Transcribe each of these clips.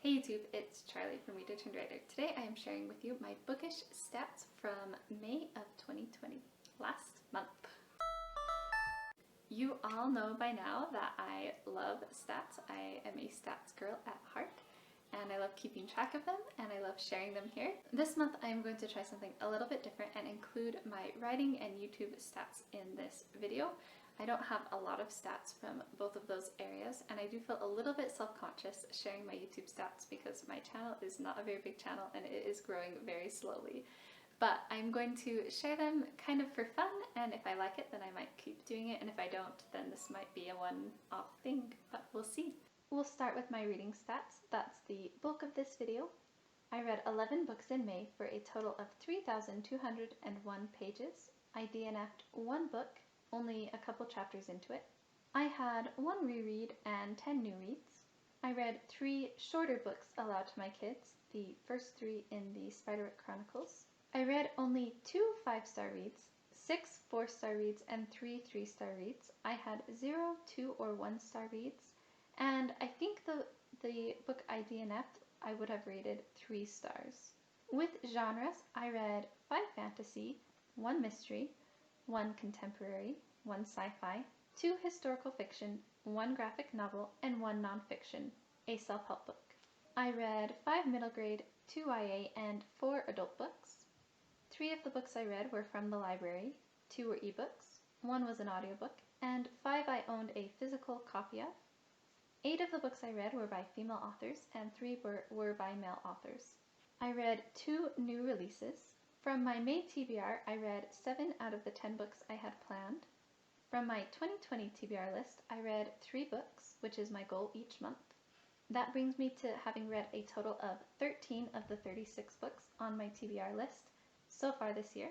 Hey YouTube, it's Charlie from Reader Turned Writer. Today I am sharing with you my bookish stats from May of 2020, last month. You all know by now that I love stats. I am a stats girl at heart and I love keeping track of them and I love sharing them here. This month I am going to try something a little bit different and include my writing and YouTube stats in this video. I don't have a lot of stats from both of those areas and I do feel a little bit self-conscious sharing my YouTube stats because my channel is not a very big channel and it is growing very slowly. But I'm going to share them kind of for fun, and if I like it then I might keep doing it, and if I don't then this might be a one-off thing, but we'll see. We'll start with my reading stats. That's the bulk of this video. I read 11 books in May for a total of 3,201 pages. I DNF'd one book, only a couple chapters into it. I had one reread and 10 new reads. I read 3 shorter books aloud to my kids, the first 3 in the Spiderwick Chronicles. I read only 2 5-star reads, 6 4-star reads, and 3 3-star reads. I had 0, 2, or 1-star reads, and I think the book I DNF'd I would have rated 3 stars. With genres, I read 5 fantasy, 1 mystery, 1 contemporary, 1 sci-fi, 2 historical fiction, 1 graphic novel, and 1 nonfiction, a self-help book. I read 5 middle grade, 2 YA, and 4 adult books. 3 of the books I read were from the library, 2 were ebooks, 1 was an audiobook, and 5 I owned a physical copy of. 8 of the books I read were by female authors, and 3 were by male authors. I read 2 new releases. From my May TBR, I read 7 out of the 10 books I had planned. From my 2020 TBR list, I read 3 books, which is my goal each month. That brings me to having read a total of 13 of the 36 books on my TBR list so far this year.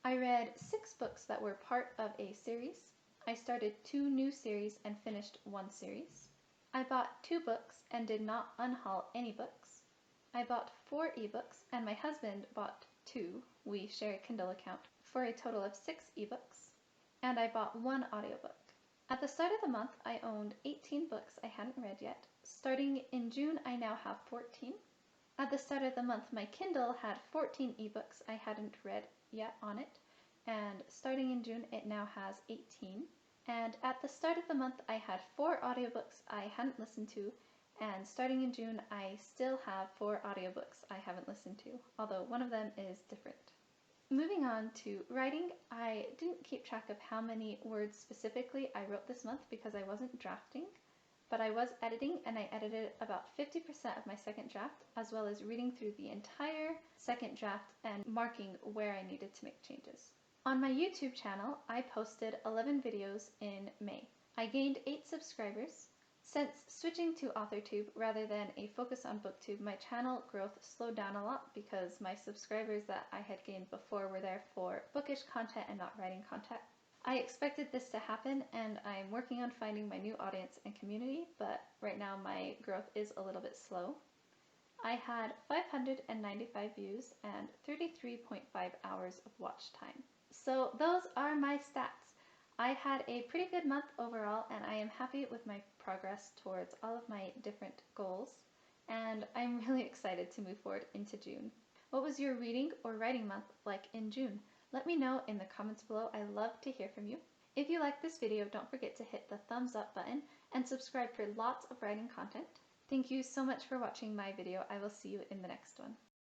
I read 6 books that were part of a series. I started 2 new series and finished 1 series. I bought 2 books and did not unhaul any books. I bought 4 ebooks and my husband bought 2, we share a Kindle account, for a total of 6 ebooks. And I bought 1 audiobook. At the start of the month, I owned 18 books I hadn't read yet. Starting in June, I now have 14. At the start of the month, my Kindle had 14 ebooks I hadn't read yet on it, and starting in June, it now has 18. And at the start of the month, I had 4 audiobooks I hadn't listened to, and starting in June, I still have 4 audiobooks I haven't listened to, although one of them is different. Moving on to writing, I didn't keep track of how many words specifically I wrote this month because I wasn't drafting, but I was editing, and I edited about 50% of my second draft, as well as reading through the entire second draft and marking where I needed to make changes. On my YouTube channel, I posted 11 videos in May. I gained 8 subscribers. Since switching to AuthorTube rather than a focus on BookTube, my channel growth slowed down a lot because my subscribers that I had gained before were there for bookish content and not writing content. I expected this to happen, and I'm working on finding my new audience and community, but right now my growth is a little bit slow. I had 595 views and 33.5 hours of watch time. So those are my stats. I had a pretty good month overall, and I am happy with my progress towards all of my different goals, and I'm really excited to move forward into June. What was your reading or writing month like in June? Let me know in the comments below. I love to hear from you. If you liked this video, don't forget to hit the thumbs up button and subscribe for lots of writing content. Thank you so much for watching my video. I will see you in the next one.